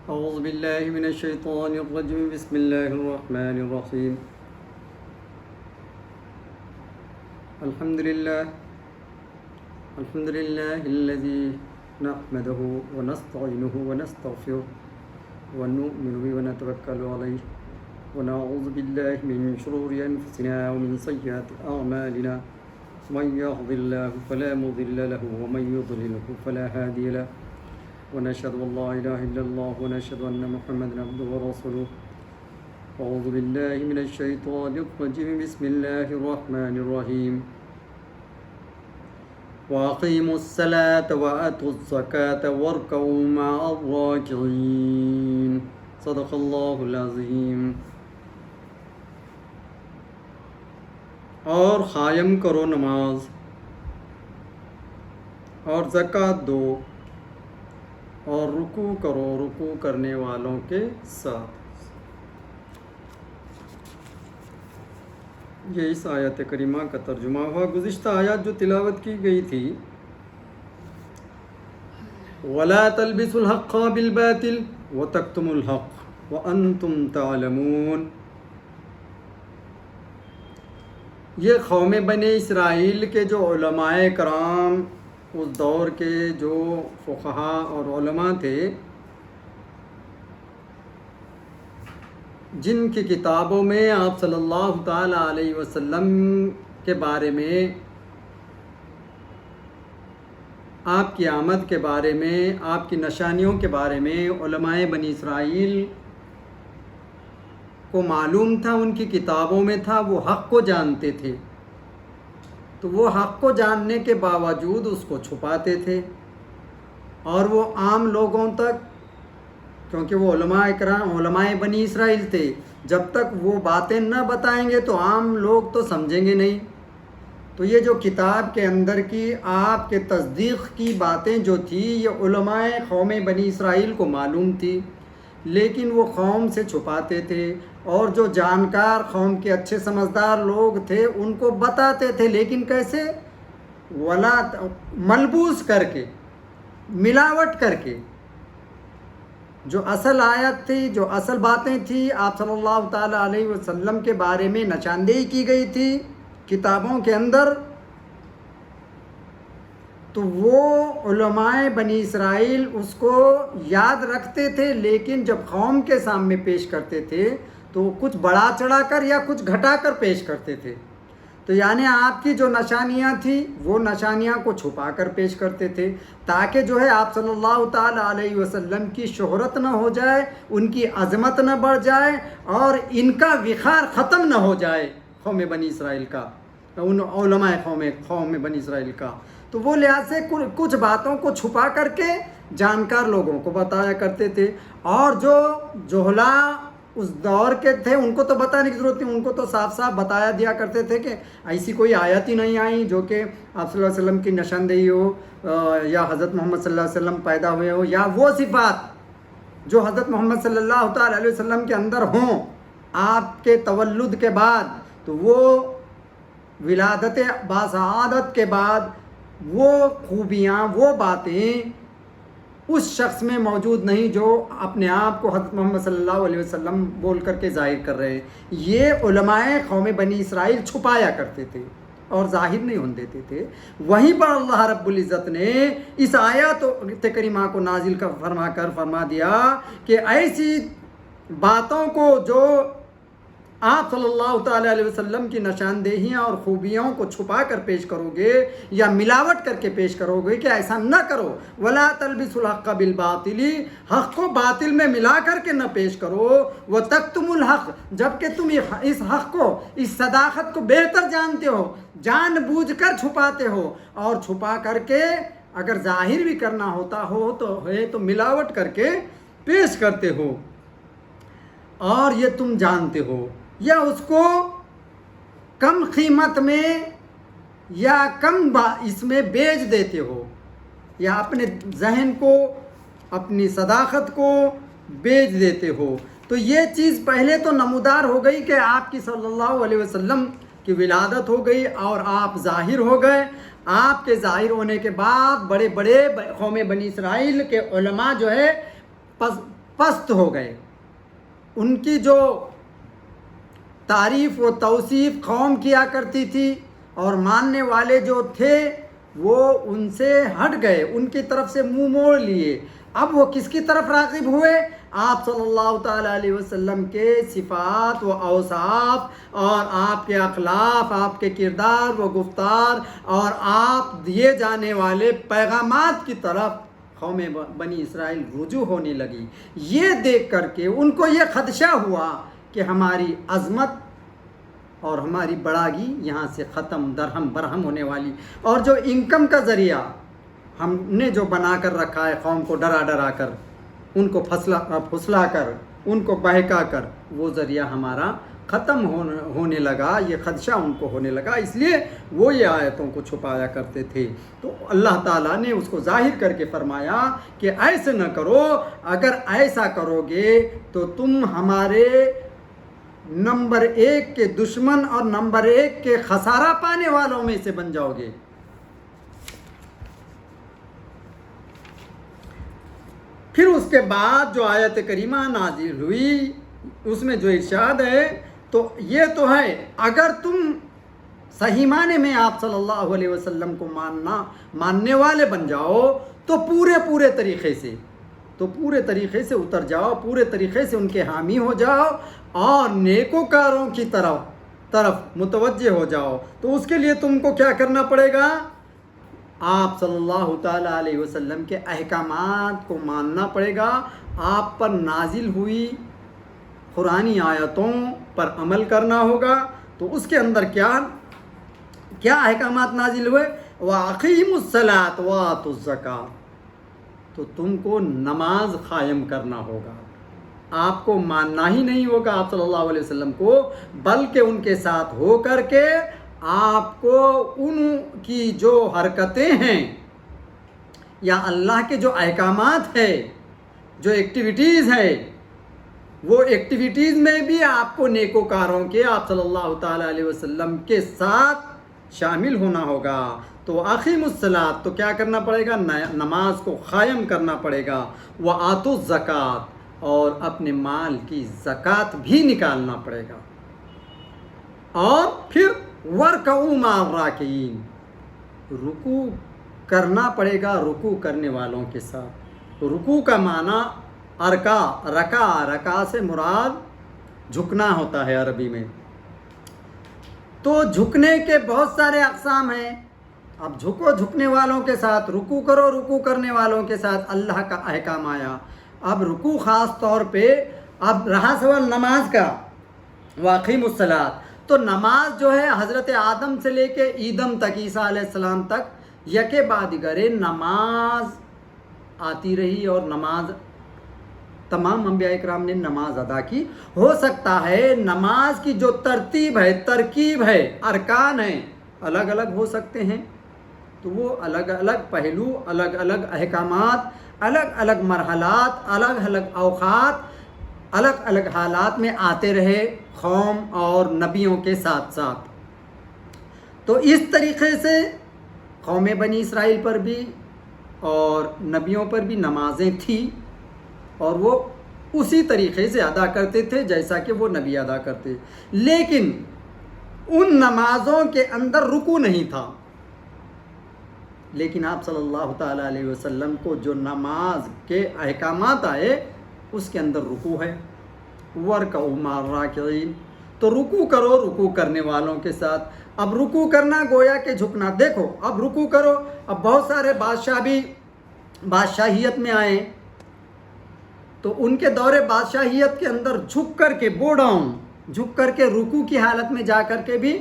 أعوذ بالله من الشيطان الرجيم بسم الله الرحمن الرحيم الحمد لله الذي نحمده ونستعينه ونستغفره ونؤمن به ونتوكل عليه ونعوذ بالله من شرور أنفسنا ومن سيئات أعمالنا من يهد الله فلا مضل له ومن يضلله فلا هادي له ونشهد أن لا إله إلا الله ونشهد أن محمدا عبده ورسوله أعوذ بالله من الشيطان الرجيم بسم الله الرحمن الرحيم وأقيموا الصلاة وآتوا الزكاة واركعوا مع الراكعين صدق الله العظيم. اور قائم کرو نماز اور زکوٰۃ دو اور رکوع کرو رکوع کرنے والوں کے ساتھ. یہ اس آیت کریمہ کا ترجمہ ہوا. گزشتہ آیات جو تلاوت کی گئی تھی وَلَا تَلْبِسُوا الْحَقَّ بِالْبَاطِلِ وَتَكْتُمُوا الْحَقَّ وَأَنْتُمْ تَعْلَمُونَ، یہ قوم بنی اسرائیل کے جو علماء کرام، اس دور کے جو فقہا اور علماء تھے، جن کی کتابوں میں آپ صلی اللہ تعالیٰ علیہ وسلم کے بارے میں، آپ کی آمد کے بارے میں، آپ کی نشانیوں کے بارے میں علماء بنی اسرائیل کو معلوم تھا، ان کی کتابوں میں تھا، وہ حق کو جانتے تھے. تو وہ حق کو جاننے کے باوجود اس کو چھپاتے تھے اور وہ عام لوگوں تک، کیونکہ وہ علماء اکرام علماء بنی اسرائیل تھے، جب تک وہ باتیں نہ بتائیں گے تو عام لوگ تو سمجھیں گے نہیں. تو یہ جو کتاب کے اندر کی آپ کے تصدیق کی باتیں جو تھی، یہ علماء قوم بنی اسرائیل کو معلوم تھی، لیکن وہ قوم سے چھپاتے تھے. اور جو جانکار قوم کے اچھے سمجھدار لوگ تھے ان کو بتاتے تھے، لیکن کیسے؟ ولا ملبوس کر کے، ملاوٹ کر کے. جو اصل آیت تھی، جو اصل باتیں تھیں، آپ صلی اللہ تعالیٰ علیہ وسلم کے بارے میں نشاندہی کی گئی تھی کتابوں کے اندر، تو وہ علماء بنی اسرائیل اس کو یاد رکھتے تھے، لیکن جب قوم کے سامنے پیش کرتے تھے تو کچھ بڑھا چڑھا کر یا کچھ گھٹا کر پیش کرتے تھے. تو یعنی آپ کی جو نشانیاں تھیں وہ نشانیاں کو چھپا کر پیش کرتے تھے، تاکہ جو ہے آپ صلی اللہ تعالیٰ علیہ وسلم کی شہرت نہ ہو جائے، ان کی عظمت نہ بڑھ جائے اور ان کا وقار ختم نہ ہو جائے قوم بنی اسرائیل کا، ان علماء قوم بنی اسرائیل کا. تو وہ لحاظ سے کچھ باتوں کو چھپا کر کے جانکار لوگوں کو بتایا کرتے تھے. اور جو جہلا اس دور کے تھے ان کو تو بتانے کی ضرورت نہیں، ان کو تو صاف صاف بتایا دیا کرتے تھے کہ ایسی کوئی آیت ہی نہیں آئی جو کہ آپ صلی اللہ علیہ وسلم کی نشاندہی ہو، یا حضرت محمد صلی اللہ علیہ وسلم پیدا ہوئے ہو، یا وہ صفات جو حضرت محمد صلی اللہ تعالیٰ علیہ وسلم کے اندر ہوں آپ کے تولد کے بعد. تو وہ ولادت باسعادت کے بعد وہ خوبیاں، وہ باتیں اس شخص میں موجود نہیں جو اپنے آپ کو حضرت محمد صلی اللہ علیہ وسلم بول کر کے ظاہر کر رہے ہیں. یہ علماء قوم بنی اسرائیل چھپایا کرتے تھے اور ظاہر نہیں ہونے دیتے تھے. وہیں پر اللہ رب العزت نے اس آیات کریمہ کو نازل فرما دیا کہ ایسی باتوں کو جو آپ صلی اللہ تعالیٰ علیہ وسلم کی نشاندہیاں اور خوبیوں کو چھپا کر پیش کرو گے یا ملاوٹ کر کے پیش کرو گے، کہ ایسا نہ کرو. وَلَا تَلْبِسُوا الْحَقَّ بِالْبَاطِلِ، حق کو باطل میں ملا کر کے نہ پیش کرو. وَتَكْتُمُوا الْحَقَّ، جبکہ تم اس حق کو، اس صداقت کو بہتر جانتے ہو، جان بوجھ کر چھپاتے ہو، اور چھپا کر کے اگر ظاہر بھی کرنا ہوتا ہو تو ملاوٹ کر کے پیش کرتے ہو. اور یہ تم جانتے ہو، یا اس کو کم قیمت میں یا کم اس میں بیچ دیتے ہو، یا اپنے ذہن کو، اپنی صداقت کو بیچ دیتے ہو. تو یہ چیز پہلے تو نمودار ہو گئی کہ آپ کی صلی اللہ علیہ وسلم کی ولادت ہو گئی اور آپ ظاہر ہو گئے. آپ کے ظاہر ہونے کے بعد بڑے بڑے قوم بنی اسرائیل کے علماء جو ہے پست ہو گئے. ان کی جو تعریف و توصیف قوم کیا کرتی تھی اور ماننے والے جو تھے وہ ان سے ہٹ گئے, ان کی طرف سے منہ موڑ لیے. اب وہ کس کی طرف راغب ہوئے؟ آپ صلی اللہ تعالیٰ علیہ وسلم کے صفات و اوصاف اور آپ کے اخلاق, آپ کے کردار و گفتار اور آپ دیے جانے والے پیغامات کی طرف قوم بنی اسرائیل رجوع ہونے لگی. یہ دیکھ کر کے ان کو یہ خدشہ ہوا کہ ہماری عظمت اور ہماری بڑاگی یہاں سے ختم درہم برہم ہونے والی, اور جو انکم کا ذریعہ ہم نے جو بنا کر رکھا ہے قوم کو ڈرا ڈرا کر, ان کو پھسلا کر, ان کو بہکا کر, وہ ذریعہ ہمارا ختم ہونے لگا. یہ خدشہ ان کو ہونے لگا, اس لیے وہ یہ آیتوں کو چھپایا کرتے تھے. تو اللہ تعالیٰ نے اس کو ظاہر کر کے فرمایا کہ ایسے نہ کرو, اگر ایسا کرو گے تو تم ہمارے نمبر 1 کے دشمن اور نمبر 1 کے خسارہ پانے والوں میں سے بن جاؤ گے. پھر اس کے بعد جو آیت کریمہ نازل ہوئی اس میں جو ارشاد ہے تو یہ تو ہے, اگر تم صحیح معنی میں آپ صلی اللہ علیہ وسلم کو ماننے والے بن جاؤ تو پورے طریقے سے اتر جاؤ, پورے طریقے سے ان کے حامی ہو جاؤ اور نیکوکاروں کی طرف متوجہ ہو جاؤ. تو اس کے لیے تم کو کیا کرنا پڑے گا؟ آپ صلی اللہ تعالیٰ علیہ وسلم کے احکامات کو ماننا پڑے گا, آپ پر نازل ہوئی قرآنی آیتوں پر عمل کرنا ہوگا. تو اس کے اندر کیا احکامات نازل ہوئے؟ وَأَقِیمُوا الصَّلَاةَ وَآتُوا الزَّکَاةَ. تو تم کو نماز قائم کرنا ہوگا, آپ کو ماننا ہی نہیں ہوگا آپ صلی اللہ علیہ وسلم کو, بلکہ ان کے ساتھ ہو کر کے آپ کو ان کی جو حرکتیں ہیں یا اللہ کے جو احکامات ہیں, جو ایکٹیویٹیز ہیں, وہ ایکٹیویٹیز میں بھی آپ کو نیکوکاروں کے آپ صلی اللہ تعالیٰ علیہ وسلم کے ساتھ شامل ہونا ہوگا. تو اقیموا الصلاۃ, تو کیا کرنا پڑے گا؟ نماز کو قائم کرنا پڑے گا. وآتوا الزکوٰۃ, اور اپنے مال کی زکوٰۃ بھی نکالنا پڑے گا. اور پھر وَارْكَعُوا مَعَ الرَّاكِعِينَ, رکوع کرنا پڑے گا رکوع کرنے والوں کے ساتھ. رکوع کا معنی رکع سے مراد جھکنا ہوتا ہے عربی میں. تو جھکنے کے بہت سارے اقسام ہیں. اب جھکنے والوں کے ساتھ رکوع کرو, رکوع کرنے والوں کے ساتھ اللہ کا احکام آیا. اب رکوع خاص طور پہ, اب رہا سوال نماز کا, وَأَقِیمُوا الصَّلَاةَ, تو نماز جو ہے حضرت آدم سے لے کے ایدم تک, عیسیٰ علیہ السلام تک یکے بعد دیگرے نماز آتی رہی, اور نماز تمام انبیاء اکرام نے نماز ادا کی. ہو سکتا ہے نماز کی جو ترتیب ہے, ترکیب ہے, ارکان ہیں, الگ الگ ہو سکتے ہیں. تو وہ الگ الگ پہلو, الگ الگ احکامات, الگ الگ مرحلات, الگ الگ اوقات, الگ الگ حالات میں آتے رہے قوم اور نبیوں کے ساتھ ساتھ. تو اس طریقے سے قوم بنی اسرائیل پر بھی اور نبیوں پر بھی نمازیں تھیں, اور وہ اسی طریقے سے ادا کرتے تھے جیسا کہ وہ نبی ادا کرتے. لیکن ان نمازوں کے اندر رکوع نہیں تھا. لیکن آپ صلی اللہ تعالیٰ علیہ وسلم کو جو نماز کے احکامات آئے اس کے اندر رکوع ہے. وَارْكَعُوا مَعَ الرَّاكِعِينَ, تو رکوع کرو رکوع کرنے والوں کے ساتھ. اب رکوع کرنا گویا کہ جھکنا. دیکھو اب رکوع کرو, اب بہت سارے بادشاہ بھی بادشاہیت میں آئے, تو ان کے دور بادشاہیت کے اندر جھک کر کے, بو ڈاؤن, جھک کر کے رکوع کی حالت میں جا کر کے بھی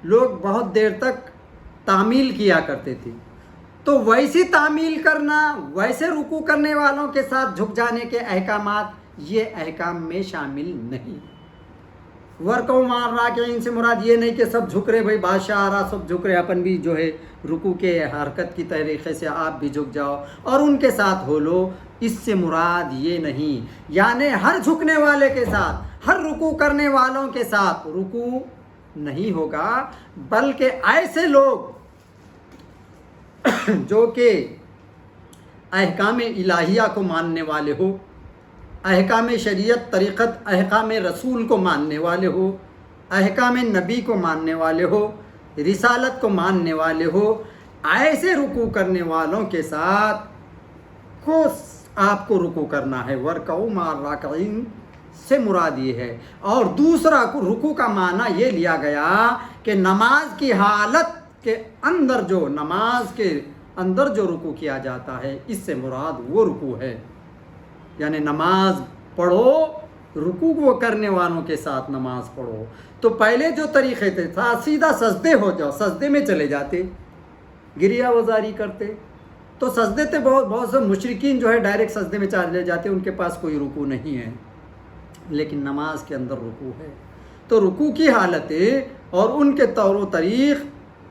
لوگ بہت دیر تک تعمیل کیا کرتے تھے. تو ویسی تعمیل کرنا, ویسے رکوع کرنے والوں کے ساتھ جھک جانے کے احکامات, یہ احکام میں شامل نہیں. وَارْكَعُوا مَعَ الرَّاكِعِينَ سے مراد یہ نہیں کہ سب جھک رہے, بھائی بادشاہ آ رہا سب جھک رہے, اپن بھی جو ہے رکوع کے حرکت کی طریقے سے آپ بھی جھک جاؤ اور ان کے ساتھ ہو لو. اس سے مراد یہ نہیں. یعنی ہر جھکنے والے کے ساتھ, ہر رکوع کرنے والوں کے ساتھ رکوع نہیں ہوگا, بلکہ ایسے لوگ جو کہ احکام الہیہ کو ماننے والے ہو, احکام شریعت طریقت احکام رسول کو ماننے والے ہو، احکام نبی کو ماننے والے ہو، رسالت کو ماننے والے ہو، ایسے رکوع کرنے والوں کے ساتھ کو آپ کو رکوع کرنا ہے۔ وَارْكَعُوا مَعَ الرَّاكِعِينَ سے مراد یہ ہے۔ اور دوسرا رکوع کا معنی یہ لیا گیا کہ نماز کی حالت کے اندر نماز کے اندر جو رکوع کیا جاتا ہے، اس سے مراد وہ رکوع ہے۔ یعنی نماز پڑھو، رکوع وہ کرنے والوں کے ساتھ نماز پڑھو۔ تو پہلے جو طریقے تھے سیدھا سجدے ہو جاؤ، سجدے میں چلے جاتے، گریہ وزاری کرتے، تو سجدے تھے بہت سے مشرکین جو ہے ڈائریکٹ سجدے میں چلے جاتے، ان کے پاس کوئی رکوع نہیں ہے، لیکن نماز کے اندر رکوع ہے۔ تو رکوع کی حالتیں اور ان کے طور و طریق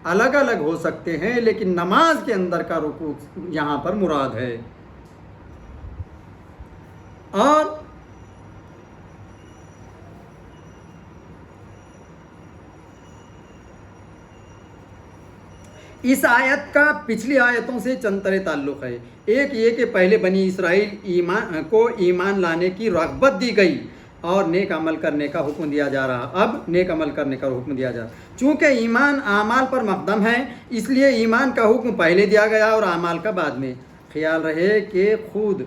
الگ الگ ہو سکتے ہیں، لیکن نماز کے اندر کا رکوع یہاں پر مراد ہے۔ اور اس آیت کا پچھلی آیتوں سے چند طرح تعلق ہے۔ ایک یہ کہ پہلے بنی اسرائیل کو ایمان لانے کی رغبت دی گئی اور نیک عمل کرنے کا حکم دیا جا رہا، اب نیک عمل کرنے کا حکم دیا جا رہا۔ چونکہ ایمان اعمال پر مقدم ہے، اس لیے ایمان کا حکم پہلے دیا گیا اور اعمال کا بعد میں۔ خیال رہے کہ خود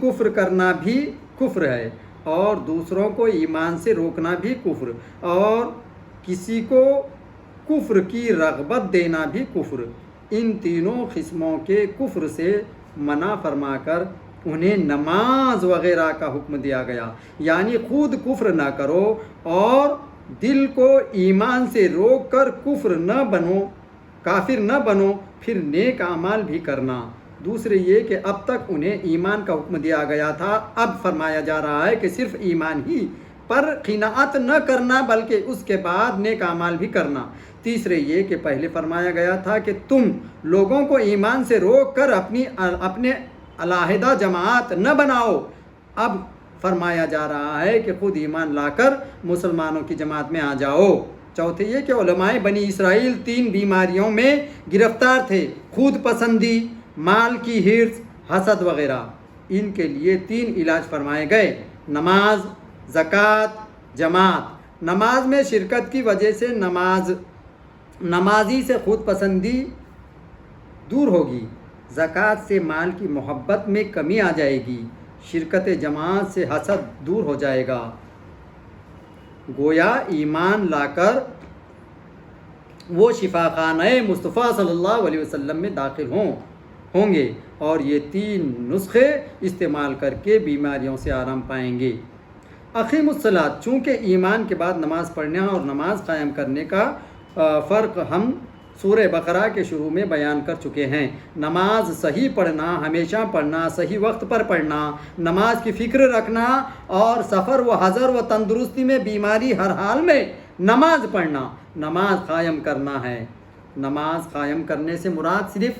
کفر کرنا بھی کفر ہے، اور دوسروں کو ایمان سے روکنا بھی کفر، اور کسی کو کفر کی رغبت دینا بھی کفر۔ ان تینوں قسموں کے کفر سے منع فرما کر انہیں نماز وغیرہ کا حکم دیا گیا، یعنی خود کفر نہ کرو اور دل کو ایمان سے روک کر کافر نہ بنو، پھر نیک اعمال بھی کرنا۔ دوسرے یہ کہ اب تک انہیں ایمان کا حکم دیا گیا تھا، اب فرمایا جا رہا ہے کہ صرف ایمان ہی پر قناعت نہ کرنا بلکہ اس کے بعد نیک اعمال بھی کرنا۔ تیسرے یہ کہ پہلے فرمایا گیا تھا کہ تم لوگوں کو ایمان سے روک کر اپنے علیحدہ جماعت نہ بناؤ، اب فرمایا جا رہا ہے کہ خود ایمان لا کر مسلمانوں کی جماعت میں آ جاؤ۔ چوتھے یہ کہ علماء بنی اسرائیل 3 بیماریوں میں گرفتار تھے: خود پسندی، مال کی حرص، حسد وغیرہ۔ ان کے لیے 3 علاج فرمائے گئے: نماز، زکوٰۃ، جماعت۔ نماز میں شرکت کی وجہ سے نمازی سے خود پسندی دور ہوگی، زکوٰۃ سے مال کی محبت میں کمی آ جائے گی، شرکت جماعت سے حسد دور ہو جائے گا۔ گویا ایمان لا کر وہ شفاخانہ مصطفیٰ صلی اللہ علیہ وسلم میں داخل ہوں گے اور یہ 3 نسخے استعمال کر کے بیماریوں سے آرام پائیں گے۔ اقیموا الصلاۃ، چونکہ ایمان کے بعد نماز پڑھنے اور نماز قائم کرنے کا فرق ہم سورہ بقرہ کے شروع میں بیان کر چکے ہیں۔ نماز صحیح پڑھنا، ہمیشہ پڑھنا، صحیح وقت پر پڑھنا، نماز کی فکر رکھنا، اور سفر و حضر و تندرستی میں بیماری ہر حال میں نماز پڑھنا، نماز قائم کرنا ہے۔ نماز قائم کرنے سے مراد صرف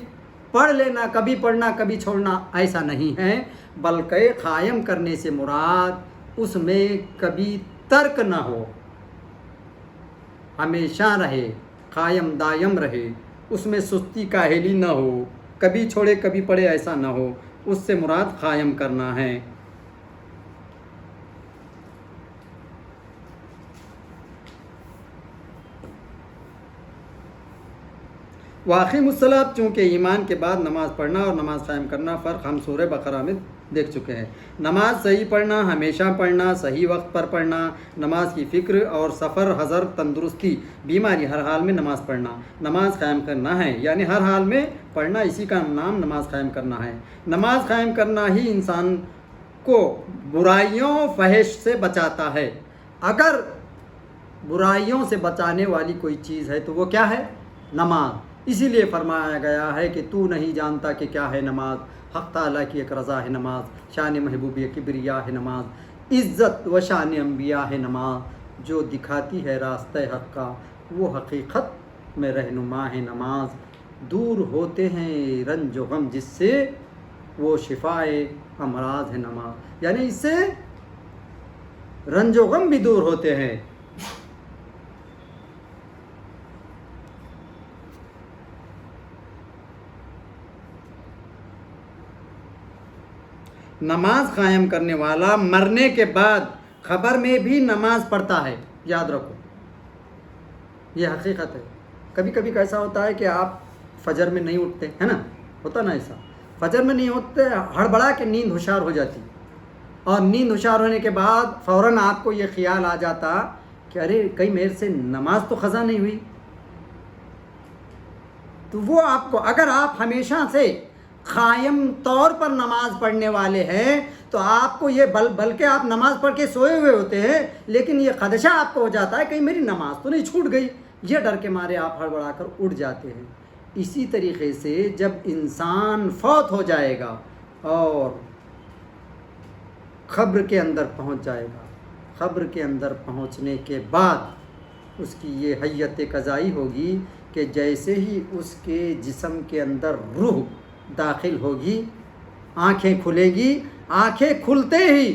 پڑھ لینا، کبھی پڑھنا کبھی چھوڑنا ایسا نہیں ہے، بلکہ قائم کرنے سے مراد اس میں کبھی ترک نہ ہو، ہمیشہ رہے، قائم دائم رہے، اس میں سستی کاہلی نہ ہو، کبھی چھوڑے کبھی پڑھے ایسا نہ ہو، اس سے مراد قائم کرنا ہے۔ واقعی الصلاۃ، چونکہ ایمان کے بعد نماز پڑھنا اور نماز قائم کرنا فرق ہم سورہ بقرہ میں دیکھ چکے ہیں۔ نماز صحیح پڑھنا، ہمیشہ پڑھنا، صحیح وقت پر پڑھنا، نماز کی فکر اور سفر حضر تندرستی بیماری ہر حال میں نماز پڑھنا، نماز قائم کرنا ہے، یعنی ہر حال میں پڑھنا، اسی کا نام نماز قائم کرنا ہے۔ نماز قائم کرنا ہی انسان کو برائیوں فحش سے بچاتا ہے۔ اگر برائیوں سے بچانے والی کوئی چیز ہے تو وہ کیا ہے؟ نماز۔ اسی لیے فرمایا گیا ہے کہ تو نہیں جانتا کہ کیا ہے نماز، حق تعالیٰ کی ایک رضا ہے نماز، شان محبوبی کبریا ہے نماز، عزت و شان انبیاء ہے نماز، جو دکھاتی ہے راستہ حق کا وہ حقیقت میں رہنما ہے نماز، دور ہوتے ہیں رنج و غم جس سے وہ شفائے امراض ہے نماز، یعنی اس سے رنج و غم بھی دور ہوتے ہیں۔ نماز قائم کرنے والا مرنے کے بعد قبر میں بھی نماز پڑھتا ہے، یاد رکھو، یہ حقیقت ہے۔ کبھی کبھی ایسا ہوتا ہے کہ آپ فجر میں نہیں اٹھتے، ہے نا، ہوتا نا ایسا، فجر میں نہیں اٹھتے، ہڑبڑا کے نیند ہوشیار ہو جاتی، اور نیند ہوشیار ہونے کے بعد فوراً آپ کو یہ خیال آ جاتا کہ ارے کہیں میرے سے نماز تو قضا نہیں ہوئی۔ تو وہ آپ کو، اگر آپ ہمیشہ سے قائم طور پر نماز پڑھنے والے ہیں تو آپ کو یہ بلکہ آپ نماز پڑھ کے سوئے ہوئے ہوتے ہیں، لیکن یہ خدشہ آپ کو ہو جاتا ہے کہیں میری نماز تو نہیں چھوٹ گئی، یہ ڈر کے مارے آپ ہڑبڑا کر اٹھ جاتے ہیں۔ اسی طریقے سے جب انسان فوت ہو جائے گا اور قبر کے اندر پہنچ جائے گا، قبر کے اندر پہنچنے کے بعد اس کی یہ حیت قضائی ہوگی کہ جیسے ہی اس کے جسم کے اندر روح داخل ہوگی، آنکھیں کھلے گی، آنکھیں کھلتے ہی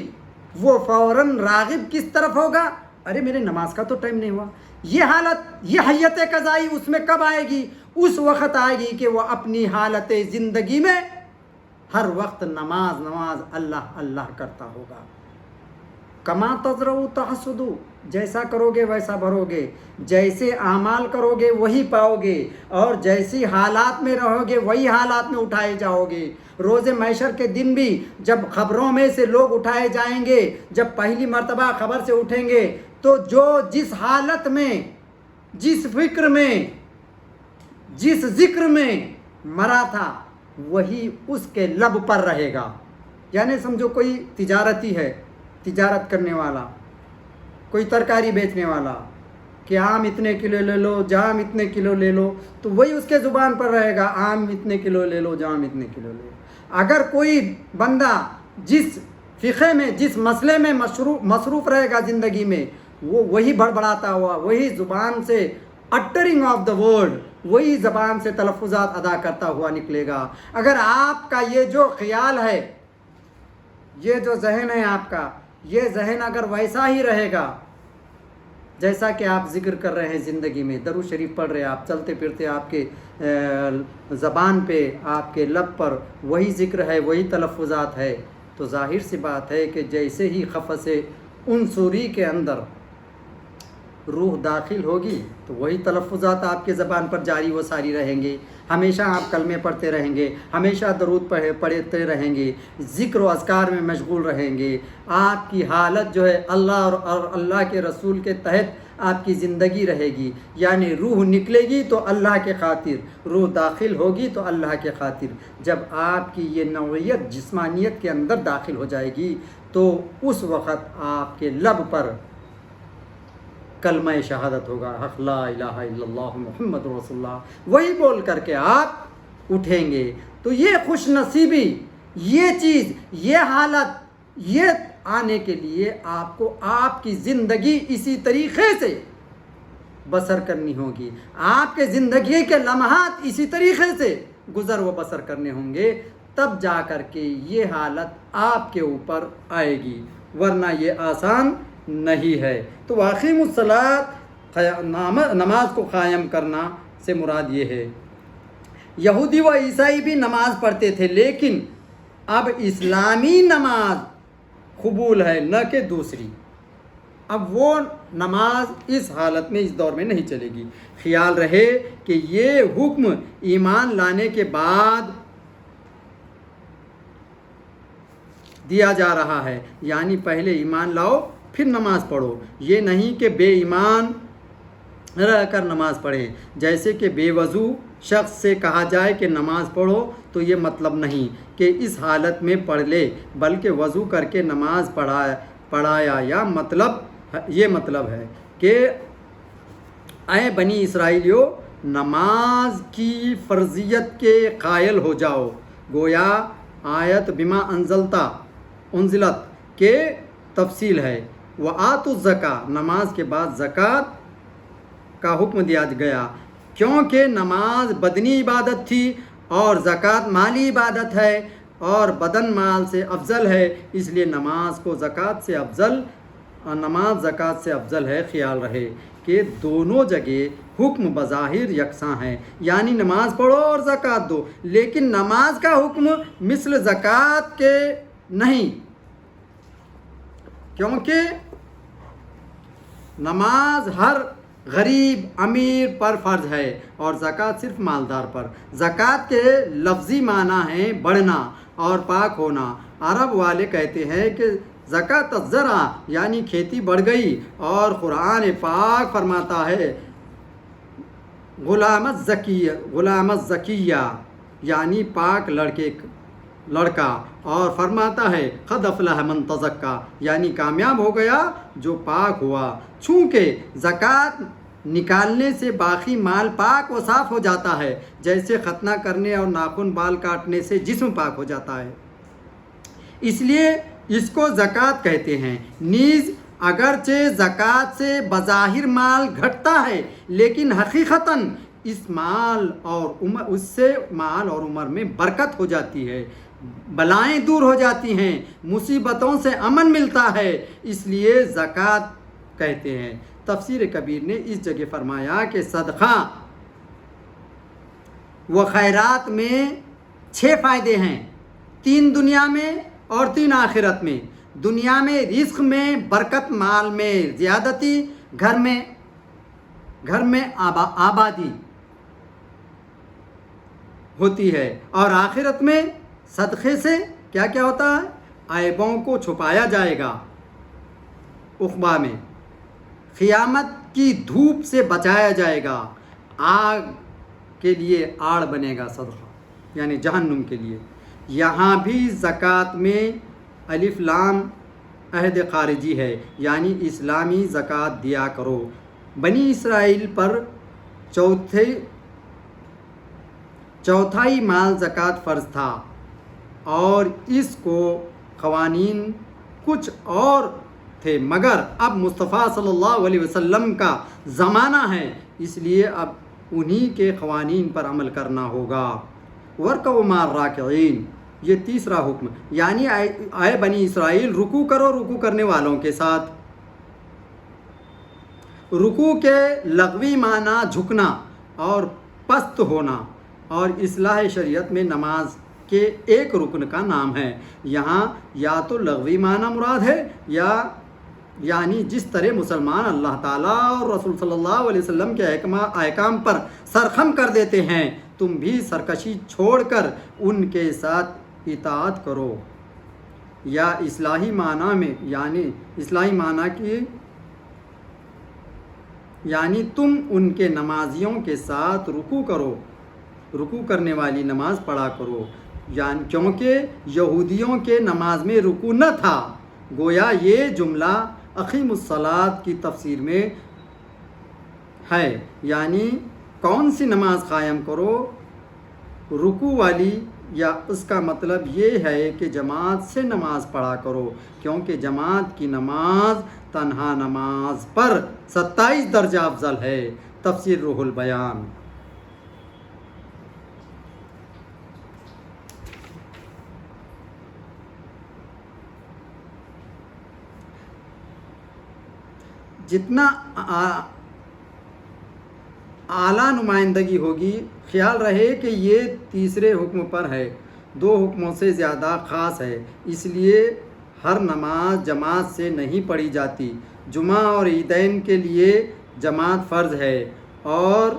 وہ فوراً راغب کس طرف ہوگا؟ ارے میرے نماز کا تو ٹائم نہیں ہوا۔ یہ حالت، یہ حیت قضائی اس میں کب آئے گی؟ اس وقت آئے گی کہ وہ اپنی حالت زندگی میں ہر وقت نماز نماز اللہ اللہ کرتا ہوگا۔ کما تزرعوا تحصدوا، جیسا کرو گے ویسا بھرو گے، جیسے اعمال کرو گے وہی پاؤ گے، اور جیسی حالات میں رہو گے وہی حالات میں اٹھائے جاؤ گے۔ روز محشر کے دن بھی جب خبروں میں سے لوگ اٹھائے جائیں گے، جب پہلی مرتبہ خبر سے اٹھیں گے تو جو جس حالت میں، جس فکر میں، جس ذکر میں مرا تھا وہی اس کے لب پر رہے گا۔ یعنی سمجھو کوئی تجارتی ہے، تجارت کرنے والا، کوئی ترکاری بیچنے والا کہ آم اتنے کلو لے لو، جام اتنے کلو لے لو، تو وہی اس کے زبان پر رہے گا، آم اتنے کلو لے لو، جام اتنے کلو لے لو۔ اگر کوئی بندہ جس فقہ میں، جس مسئلے میں مصروف رہے گا زندگی میں، وہ وہی بڑبڑاتا ہوا، وہی زبان سے اٹرنگ آف دا ورڈ، وہی زبان سے تلفظات ادا کرتا ہوا نکلے گا۔ اگر آپ کا یہ جو خیال ہے، یہ جو ذہن ہے آپ کا، یہ ذہن اگر ویسا ہی رہے گا جیسا کہ آپ ذکر کر رہے ہیں زندگی میں، درود شریف پڑھ رہے ہیں آپ، چلتے پھرتے آپ کے زبان پہ، آپ کے لب پر وہی ذکر ہے، وہی تلفظات ہے، تو ظاہر سی بات ہے کہ جیسے ہی قفس عنصری کے اندر روح داخل ہوگی تو وہی تلفظات آپ کے زبان پر جاری و ساری رہیں گے، ہمیشہ آپ کلمے پڑھتے رہیں گے، ہمیشہ درود پڑھتے رہیں گے، ذکر و اذکار میں مشغول رہیں گے، آپ کی حالت جو ہے اللہ اور اللہ کے رسول کے تحت آپ کی زندگی رہے گی۔ یعنی روح نکلے گی تو اللہ کے خاطر، روح داخل ہوگی تو اللہ کے خاطر۔ جب آپ کی یہ نوعیت جسمانیت کے اندر داخل ہو جائے گی تو اس وقت آپ کے لب پر کلمہ شہادت ہوگا، حق لا الہ الا اللہ محمد رسول اللہ، وہی بول کر کے آپ اٹھیں گے۔ تو یہ خوش نصیبی، یہ چیز، یہ حالت، یہ آنے کے لیے آپ کو آپ کی زندگی اسی طریقے سے بسر کرنی ہوگی، آپ کے زندگی کے لمحات اسی طریقے سے گزر و بسر کرنے ہوں گے، تب جا کر کے یہ حالت آپ کے اوپر آئے گی، ورنہ یہ آسان نہیں ہے۔ تو واقعی الصلاۃ، نماز کو قائم کرنا سے مراد یہ ہے۔ یہودی و عیسائی بھی نماز پڑھتے تھے، لیکن اب اسلامی نماز قبول ہے، نہ کہ دوسری۔ اب وہ نماز اس حالت میں، اس دور میں نہیں چلے گی۔ خیال رہے کہ یہ حکم ایمان لانے کے بعد دیا جا رہا ہے، یعنی پہلے ایمان لاؤ پھر نماز پڑھو، یہ نہیں کہ بے ایمان رہ کر نماز پڑھیں۔ جیسے کہ بے وضو شخص سے کہا جائے کہ نماز پڑھو تو یہ مطلب نہیں کہ اس حالت میں پڑھ لے، بلکہ وضو کر کے نماز پڑھایا، یا یہ مطلب ہے کہ اے بنی اسرائیلیو، نماز کی فرضیت کے قائل ہو جاؤ۔ گویا آیت بما انزلت کے تفصیل ہے۔ وآتوا الزکاۃ، نماز کے بعد زکوٰۃ کا حکم دیا گیا، کیونکہ نماز بدنی عبادت تھی اور زکوٰۃ مالی عبادت ہے، اور بدن مال سے افضل ہے، اس لیے نماز زکوٰۃ سے افضل ہے۔ خیال رہے کہ دونوں جگہ حکم بظاہر یکساں ہیں، یعنی نماز پڑھو اور زکوٰۃ دو، لیکن نماز کا حکم مثل زکوٰۃ کے نہیں، کیونکہ نماز ہر غریب امیر پر فرض ہے اور زکوٰۃ صرف مالدار پر۔ زکوٰۃ کے لفظی معنی ہیں بڑھنا اور پاک ہونا۔ عرب والے کہتے ہیں کہ زکوٰۃ الزرع یعنی کھیتی بڑھ گئی، اور قرآن پاک فرماتا ہے غلام الزکیہ یعنی پاک لڑکا، اور فرماتا ہے قد افلح من تزکا یعنی کامیاب ہو گیا جو پاک ہوا۔ چونکہ زکوٰۃ نکالنے سے باقی مال پاک و صاف ہو جاتا ہے، جیسے ختنہ کرنے اور ناخن بال کاٹنے سے جسم پاک ہو جاتا ہے، اس لیے اس کو زکوٰۃ کہتے ہیں۔ نیز اگرچہ زکوٰۃ سے بظاہر مال گھٹتا ہے، لیکن حقیقتاً اس سے مال اور عمر میں برکت ہو جاتی ہے، بلائیں دور ہو جاتی ہیں، مصیبتوں سے امن ملتا ہے، اس لیے زکوٰۃ کہتے ہیں۔ تفسیر کبیر نے اس جگہ فرمایا کہ صدقہ و خیرات میں 6 فائدے ہیں، 3 دنیا میں اور 3 آخرت میں۔ دنیا میں رزق میں برکت، مال میں زیادتی، گھر میں آبادی ہوتی ہے، اور آخرت میں صدقے سے کیا کیا ہوتا ہے؟ عیبوں کو چھپایا جائے گا، عقبہ میں قیامت کی دھوپ سے بچایا جائے گا، آگ کے لیے آڑ بنے گا صدقہ یعنی جہنم کے لیے۔ یہاں بھی زکوٰۃ میں الف لام عہد خارجی ہے، یعنی اسلامی زکوٰۃ دیا کرو۔ بنی اسرائیل پر چوتھائی مال زکوٰۃ فرض تھا، اور اس کو قوانین کچھ اور تھے، مگر اب مصطفیٰ صلی اللہ علیہ وسلم کا زمانہ ہے، اس لیے اب انہی کے قوانین پر عمل کرنا ہوگا۔ وَارْكَعُوا مَعَ الرَّاكِعِينَ، یہ تیسرا حکم، یعنی اے بنی اسرائیل رکوع کرو رکوع کرنے والوں کے ساتھ۔ رکوع کے لغوی معنی جھکنا اور پست ہونا، اور اصلاح شریعت میں نماز کے ایک رکن کا نام ہے۔ یہاں یا تو لغوی معنی مراد ہے، یعنی جس طرح مسلمان اللہ تعالیٰ اور رسول صلی اللہ علیہ وسلم کے احکام پر سرخم کر دیتے ہیں، تم بھی سرکشی چھوڑ کر ان کے ساتھ اطاعت کرو، یا اصلاحی معنی میں اصلاحی معنی کی یعنی تم ان کے نمازیوں کے ساتھ رکوع کرو، رکوع کرنے والی نماز پڑھا کرو، یعنی کیونکہ یہودیوں کے نماز میں رکوع نہ تھا۔ گویا یہ جملہ اقیم الصلاۃ کی تفسیر میں ہے، یعنی کون سی نماز قائم کرو، رکوع والی، یا اس کا مطلب یہ ہے کہ جماعت سے نماز پڑھا کرو، کیونکہ جماعت کی نماز تنہا نماز پر 27 درجہ افضل ہے۔ تفسیر روح البیان۔ جتنا اعلیٰ نمائندگی ہوگی، خیال رہے کہ یہ تیسرے حکم پر ہے، 2 حکموں سے زیادہ خاص ہے، اس لیے ہر نماز جماعت سے نہیں پڑھی جاتی۔ جمعہ اور عیدین کے لیے جماعت فرض ہے، اور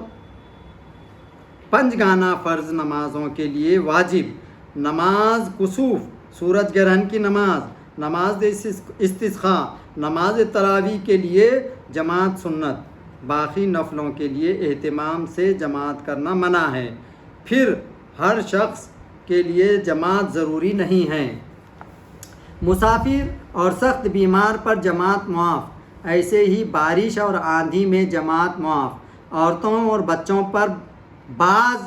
5 گانا فرض نمازوں کے لیے واجب۔ نماز کسوف، سورج گرہن کی نماز، نماز استسقاء، نماز تراویح کے لیے جماعت سنت، باقی نفلوں کے لیے اہتمام سے جماعت کرنا منع ہے۔ پھر ہر شخص کے لیے جماعت ضروری نہیں ہے۔ مسافر اور سخت بیمار پر جماعت معاف، ایسے ہی بارش اور آندھی میں جماعت معاف۔ عورتوں اور بچوں پر، بعض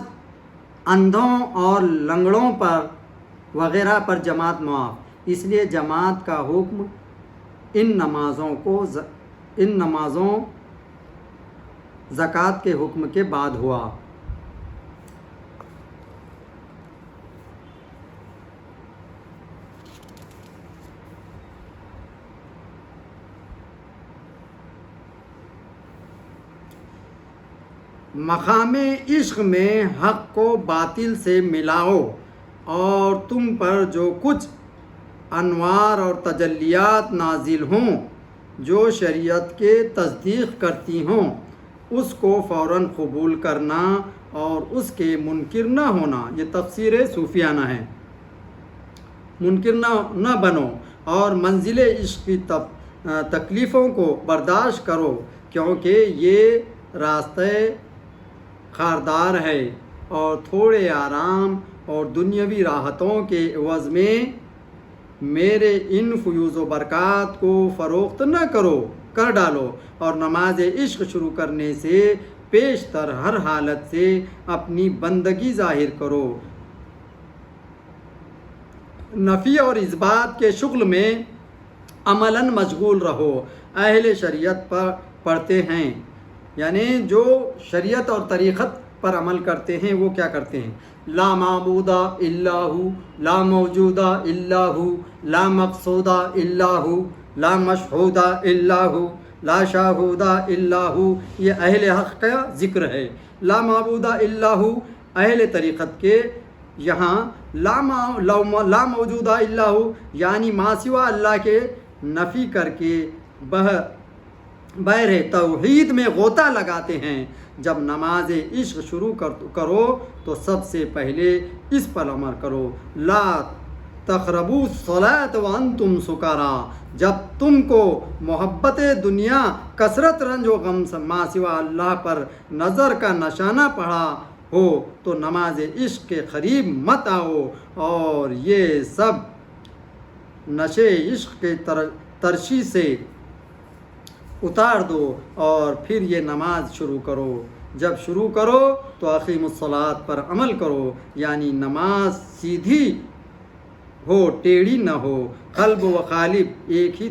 اندھوں اور لنگڑوں پر وغیرہ پر جماعت معاف، اس لیے جماعت کا حکم ان نمازوں زکوٰۃ کے حکم کے بعد ہوا۔ مقام عشق میں حق کو باطل سے ملاؤ، اور تم پر جو کچھ انوار اور تجلیات نازل ہوں جو شریعت کے تصدیق کرتی ہوں، اس کو فوراً قبول کرنا اور اس کے منکر نہ ہونا، یہ تفسیر صوفیانہ ہے۔ منکر نہ بنو اور منزل عشق کی تکلیفوں کو برداشت کرو، کیونکہ یہ راستہ خاردار ہے اور تھوڑے آرام اور دنیاوی راحتوں کے عوض میں میرے ان فیوز و برکات کو فروخت نہ کر ڈالو، اور نماز عشق شروع کرنے سے پیشتر ہر حالت سے اپنی بندگی ظاہر کرو۔ نفی اور اثبات کے شغل میں عملاً مشغول رہو۔ اہل شریعت پر پڑھتے ہیں، یعنی جو شریعت اور طریقت پر عمل کرتے ہیں وہ کیا کرتے ہیں؟ لا معبود الا ہو، لا موجود الا ہو، لا مقصود الا ہو، لا مشہود الا ہو، لا شاہود الا ہو، یہ اہل حق کا ذکر ہے۔ لا معبود الا ہو اہل طریقت کے یہاں لا موجود الا ہو یعنی ما سوا اللہ کے نفی کر کے بحر توحید میں غوطہ لگاتے ہیں۔ جب نماز عشق شروع کرو تو سب سے پہلے اس پر عمل کرو، لا تقربوا الصلاۃ وانتم سکارا، جب تم کو محبت دنیا، کثرت رنج و غم ما سوا اللہ پر نظر کا نشانہ پڑا ہو تو نماز عشق کے قریب مت آؤ، اور یہ سب نشے عشق کے ترشی سے اتار دو اور پھر یہ نماز شروع کرو۔ جب شروع کرو تو اقیم الصلاۃ پر عمل کرو، یعنی نماز سیدھی ہو، ٹیڑھی نہ ہو، قلب و قالب ایک ہی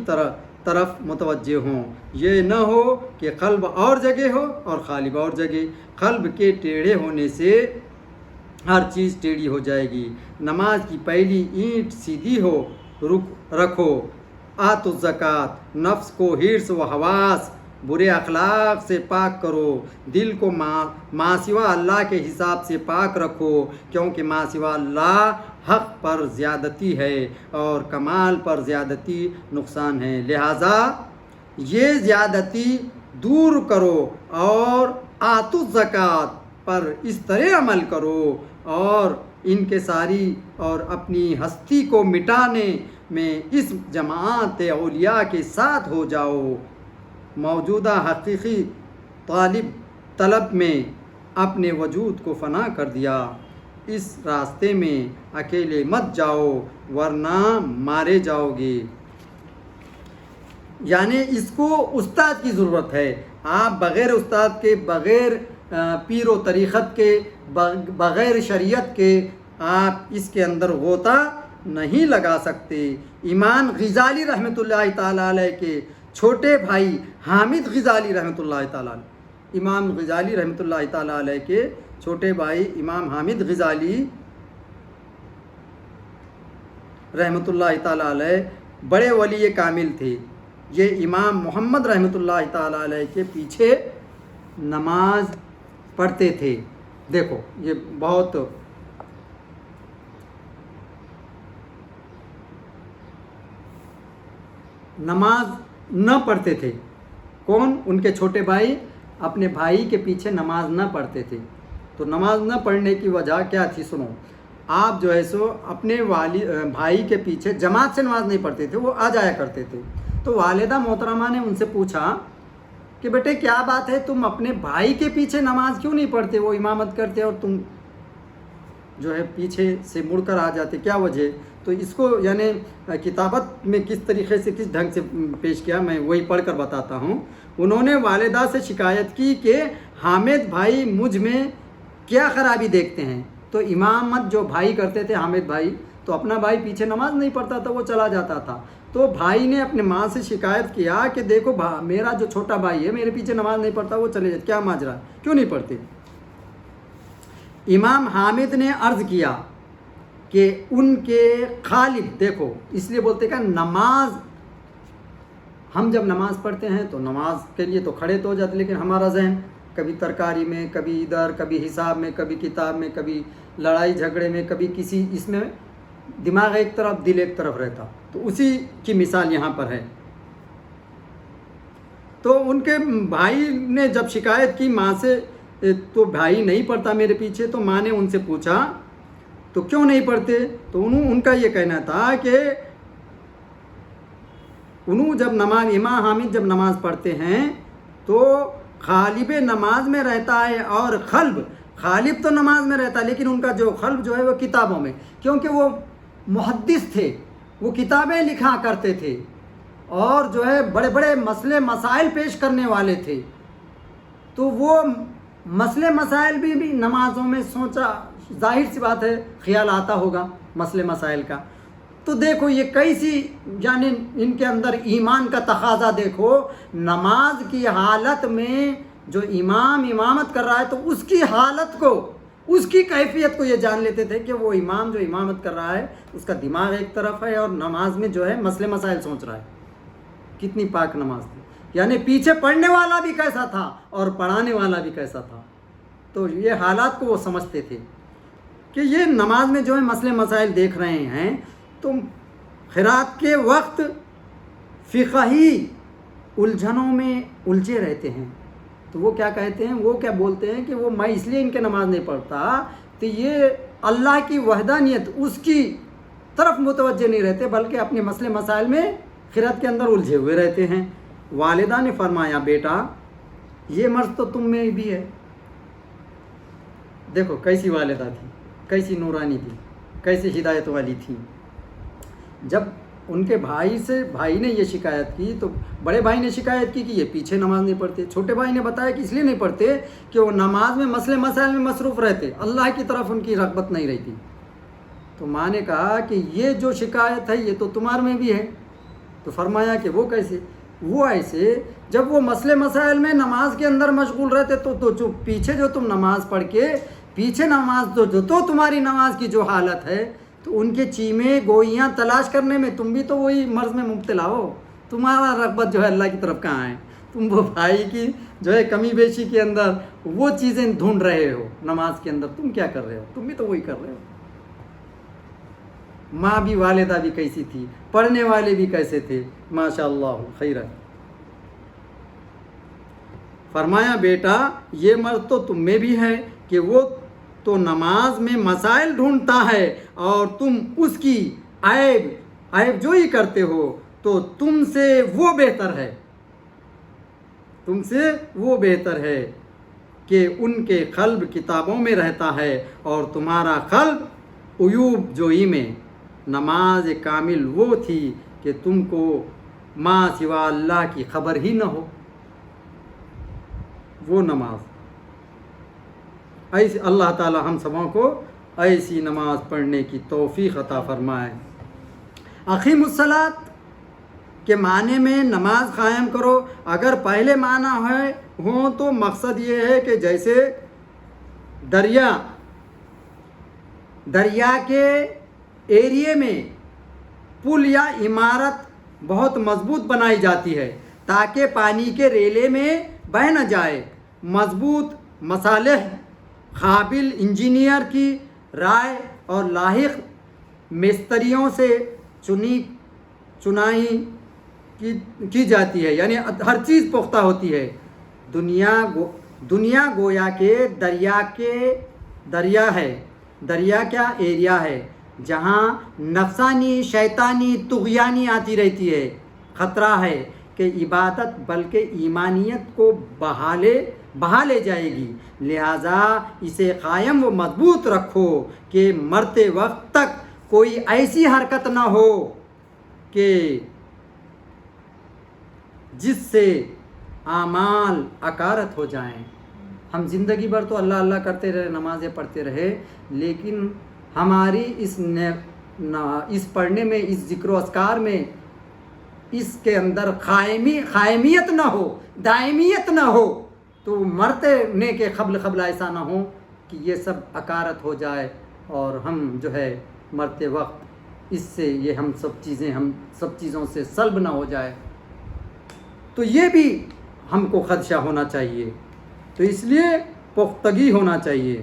طرف متوجہ ہوں، یہ نہ ہو کہ قلب اور جگہ ہو اور قالب اور جگہ۔ قلب کے ٹیڑھے ہونے سے ہر چیز ٹیڑھی ہو جائے گی۔ نماز کی پہلی اینٹ سیدھی ہو، رکھو۔ آتوا الزکوٰۃ، نفس کو حرص و حواس، برے اخلاق سے پاک کرو، دل کو ما سوا اللہ کے حساب سے پاک رکھو، کیونکہ ما سوا اللہ حق پر زیادتی ہے اور کمال پر زیادتی نقصان ہے، لہٰذا یہ زیادتی دور کرو اور آتوا الزکوٰۃ پر اس طرح عمل کرو اور انکساری اور اپنی ہستی کو مٹانے میں اس جماعت اولیاء کے ساتھ ہو جاؤ۔ موجودہ حقیقی طلب میں اپنے وجود کو فنا کر دیا، اس راستے میں اکیلے مت جاؤ ورنہ مارے جاؤ گے۔ یعنی اس کو استاد کی ضرورت ہے۔ آپ بغیر استاد کے، بغیر پیر و طریقت کے، بغیر شریعت کے آپ اس کے اندر غوطہ نہیں لگا سکتے۔ امام غزالی رحمۃ اللہ تعالیٰ علیہ کے چھوٹے بھائی حامد غزالی رحمۃ اللہ تعالیٰ علیہ، امام غزالی رحمۃ اللہ تعالیٰ علیہ کے چھوٹے بھائی امام حامد غزالی رحمۃ اللہ تعالیٰ علیہ بڑے ولی کامل تھے۔ یہ امام محمد رحمۃ اللہ تعالیٰ علیہ کے پیچھے نماز پڑھتے تھے۔ دیکھو یہ بہت نماز نہ پڑھتے تھے۔ کون؟ ان کے چھوٹے بھائی اپنے بھائی کے پیچھے نماز نہ پڑھتے تھے۔ تو نماز نہ پڑھنے کی وجہ کیا تھی؟ سنو، آپ جو ہے سو اپنے بھائی کے پیچھے جماعت سے نماز نہیں پڑھتے تھے، وہ آ جایا کرتے تھے۔ تو والدہ محترمہ نے ان سے پوچھا کہ بیٹے کیا بات ہے، تم اپنے بھائی کے پیچھے نماز کیوں نہیں پڑھتے؟ وہ امامت کرتے اور تم جو ہے پیچھے سے مڑ کر آ جاتے، کیا وجہ؟ تو اس کو یعنی کتابت میں کس طریقے سے، کس ڈھنگ سے پیش کیا، میں وہی پڑھ کر بتاتا ہوں۔ انہوں نے والدہ سے شکایت کی کہ حامد بھائی مجھ میں کیا خرابی دیکھتے ہیں؟ تو امامت جو بھائی کرتے تھے حامد بھائی، تو اپنا بھائی پیچھے نماز نہیں پڑھتا تھا، وہ چلا جاتا تھا۔ تو بھائی نے اپنے ماں سے شکایت کیا کہ دیکھو میرا جو چھوٹا بھائی ہے میرے پیچھے نماز نہیں پڑھتا، وہ چلے جاتے، کیا ماجرا، کیوں نہیں پڑھتے؟ امام حامد نے عرض کیا کہ ان کے خالق، دیکھو اس لیے بولتے کہ نماز، ہم جب نماز پڑھتے ہیں تو نماز کے لیے تو کھڑے تو ہو جاتے، لیکن ہمارا ذہن کبھی ترکاری میں، کبھی ادھر، کبھی حساب میں، کبھی کتاب میں، کبھی لڑائی جھگڑے میں، کبھی کسی اس میں دماغ ایک طرف دل ایک طرف رہتا. تو اسی کی مثال یہاں پر ہے. تو ان کے بھائی نے جب شکایت کی ماں سے تو بھائی نہیں پڑھتا میرے پیچھے. تو ماں نے ان سے پوچھا تو کیوں نہیں پڑھتے؟ تو ان کا یہ کہنا تھا کہ جب نماز امام حامد جب نماز پڑھتے ہیں تو غالب نماز میں رہتا ہے اور غالب تو نماز میں رہتا ہے لیکن ان کا جو قلب جو ہے وہ کتابوں میں، کیونکہ وہ محدث تھے، وہ کتابیں لکھا کرتے تھے اور جو ہے بڑے بڑے مسئلے مسائل پیش کرنے والے تھے. تو وہ مسئلے مسائل بھی نمازوں میں سوچا، ظاہر سی بات ہے خیال آتا ہوگا مسئلے مسائل کا. تو دیکھو یہ کیسی یعنی ان کے اندر ایمان کا تقاضا دیکھو. نماز کی حالت میں جو امام امامت کر رہا ہے تو اس کی حالت کو، اس کی کیفیت کو یہ جان لیتے تھے کہ وہ امام جو امامت کر رہا ہے اس کا دماغ ایک طرف ہے اور نماز میں جو ہے مسئلے مسائل سوچ رہا ہے. کتنی پاک نماز تھی. یعنی پیچھے پڑھنے والا بھی کیسا تھا اور پڑھانے والا بھی کیسا تھا. تو یہ حالات کو وہ سمجھتے تھے کہ یہ نماز میں جو ہے مسئلے مسائل دیکھ رہے ہیں. تو قرات کے وقت فقہی الجھنوں میں الجھے رہتے ہیں. تو وہ کیا کہتے ہیں، وہ کیا بولتے ہیں کہ وہ میں اس لیے ان کے نماز نہیں پڑھتا تو یہ اللہ کی وحدانیت اس کی طرف متوجہ نہیں رہتے بلکہ اپنے مسئلے مسائل میں قرات کے اندر الجھے ہوئے رہتے ہیں. والدہ نے فرمایا بیٹا یہ مرض تو تم میں بھی ہے. دیکھو کیسی والدہ تھی، کیسی نورانی تھی، کیسی ہدایت والی تھی. جب ان کے بھائی نے یہ شکایت کی تو بڑے بھائی نے شکایت کی کہ یہ پیچھے نماز نہیں پڑھتے. چھوٹے بھائی نے بتایا کہ اس لیے نہیں پڑھتے کہ وہ نماز میں مسئلے مسائل میں مصروف رہتے، اللہ کی طرف ان کی رغبت نہیں رہتی. تو ماں نے کہا کہ یہ جو شکایت ہے یہ تو تمہار میں بھی ہے. تو فرمایا کہ وہ کیسے؟ وہ ایسے جب وہ مسئلے مسائل میں نماز کے اندر مشغول رہتے تو جو پیچھے جو تم نماز پڑھ کے پیچھے نماز تو تمہاری نماز کی جو حالت ہے تو ان کے چیمے گوئیاں تلاش کرنے میں تم بھی تو وہی مرض میں مبتلا ہو. تمہارا رغبت جو ہے اللہ کی طرف کہاں ہے؟ تم وہ بھائی کی جو ہے کمی بیشی کے اندر وہ چیزیں ڈھونڈ رہے ہو نماز کے اندر. تم کیا کر رہے ہو؟ تم بھی تو وہی کر رہے ہو. ماں بھی والدہ بھی کیسی تھی، پڑھنے والے بھی کیسے تھے، ماشاء اللہ خیر. فرمایا بیٹا یہ مرض تو تم میں بھی ہے کہ وہ تو نماز میں مسائل ڈھونڈتا ہے اور تم اس کی عیب جوئی کرتے ہو. تو تم سے وہ بہتر ہے کہ ان کے قلب کتابوں میں رہتا ہے اور تمہارا قلب عیوب جوئی میں. نماز کامل وہ تھی کہ تم کو ماں سوا اللہ کی خبر ہی نہ ہو. وہ نماز ایسی اللہ تعالی ہم سبوں کو ایسی نماز پڑھنے کی توفیق عطا فرمائے. اقیم الصلاۃ کے معنی میں نماز قائم کرو. اگر پہلے معنی ہوں تو مقصد یہ ہے کہ جیسے دریا کے ایریے میں پل یا عمارت بہت مضبوط بنائی جاتی ہے تاکہ پانی کے ریلے میں بہہ نہ جائے. مضبوط مصالح قابل انجینئر کی رائے اور لاحق مستریوں سے چنائی کی جاتی ہے. یعنی ہر چیز پختہ ہوتی ہے. دنیا گویا کہ دریا ہے. دریا کیا ایریا ہے جہاں نفسانی شیطانی طغیانی آتی رہتی ہے. خطرہ ہے کہ عبادت بلکہ ایمانیت کو بہا لے جائے گی. لہٰذا اسے قائم و مضبوط رکھو کہ مرتے وقت تک کوئی ایسی حرکت نہ ہو کہ جس سے اعمال اکارت ہو جائیں. ہم زندگی بھر تو اللہ اللہ کرتے رہے، نمازیں پڑھتے رہے، لیکن ہماری اس پڑھنے میں، اس ذکر و اذکار میں، اس کے اندر قائمیت نہ ہو، دائمیت نہ ہو، تو مرنے کے قبل ایسا نہ ہو کہ یہ سب اکارت ہو جائے اور ہم جو ہے مرتے وقت اس سے یہ ہم سب چیزوں سے سلب نہ ہو جائے. تو یہ بھی ہم کو خدشہ ہونا چاہیے. تو اس لیے پختگی ہونا چاہیے.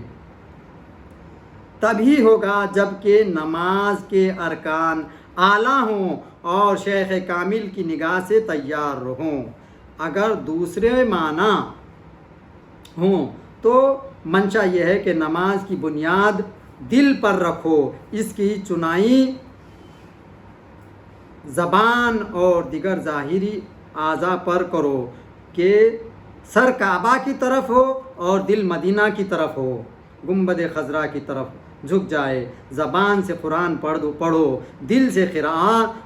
تبھی ہوگا جب کہ نماز کے ارکان اعلیٰ ہوں اور شیخ کامل کی نگاہ سے تیار ہوں۔ اگر دوسرے معنی ہوں تو منشا یہ ہے کہ نماز کی بنیاد دل پر رکھو، اس کی چنائی زبان اور دیگر ظاہری اعضاء پر کرو کہ سر کعبہ کی طرف ہو اور دل مدینہ کی طرف ہو، گنبد خضرا کی طرف جھک جائے۔ زبان سے قرآن پڑھو، دل سے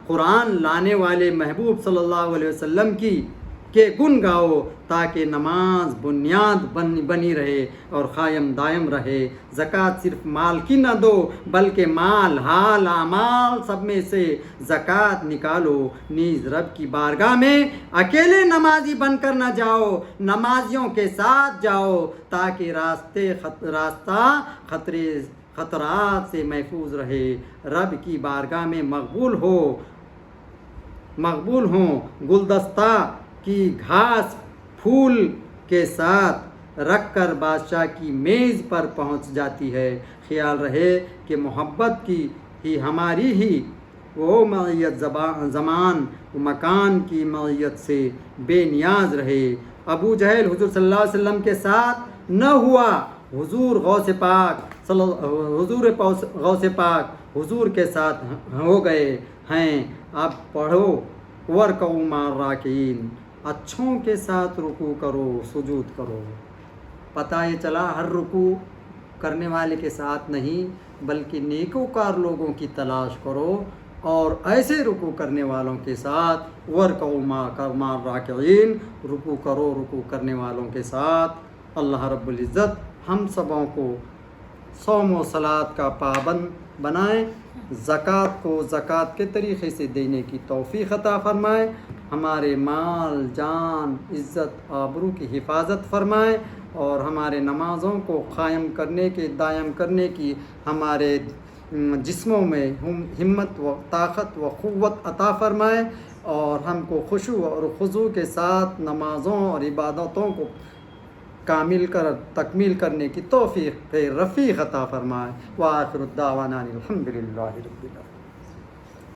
قرآن لانے والے محبوب صلی اللہ علیہ وسلم کے گن گاؤ تاکہ نماز بنیاد بنی رہے اور قائم دائم رہے۔ زکوٰۃ صرف مال کی نہ دو بلکہ مال، حال، اعمال سب میں سے زکوٰۃ نکالو، نیز رب کی بارگاہ میں اکیلے نمازی بن کر نہ جاؤ، نمازیوں کے ساتھ جاؤ تاکہ راستہ خطرات سے محفوظ رہے، رب کی بارگاہ میں مقبول ہوں۔ گلدستہ کی گھاس پھول کے ساتھ رکھ کر بادشاہ کی میز پر پہنچ جاتی ہے۔ خیال رہے کہ محبت کی ہی ہماری ہی وہ معیت زمان و مکان کی معیت سے بے نیاز رہے۔ ابو جہل حضور صلی اللہ علیہ وسلم کے ساتھ نہ ہوا، حضور غوث پاک حضور کے ساتھ ہو گئے ہیں۔ اب پڑھو وَارْكَعُوا مَعَ الرَّاكِعِينَ، اچھوں کے ساتھ رکوع کرو، سجود کرو۔ پتہ یہ چلا ہر رکوع کرنے والے کے ساتھ نہیں بلکہ نیکوکار لوگوں کی تلاش کرو اور ایسے رکوع کرنے والوں کے ساتھ وَارْكَعُوا مَعَ الرَّاكِعِينَ، رکوع کرو رکوع کرنے والوں کے ساتھ۔ اللہ رب العزت ہم سبوں کو صوم و صلاۃ کا پابند بنائیں، زکوٰۃ کو زکوٰۃ کے طریقے سے دینے کی توفیق عطا فرمائے، ہمارے مال، جان، عزت، آبرو کی حفاظت فرمائے اور ہمارے نمازوں کو قائم کرنے کے، دائم کرنے کی ہمارے جسموں میں ہمت و طاقت و قوت عطا فرمائے اور ہم کو خشوع اور خضوع کے ساتھ نمازوں اور عبادتوں کو تکمیل کرنے کی توفیق رفیق عطا فرمائے۔ وآخر الدعوانا الحمدللہ رب العالمین۔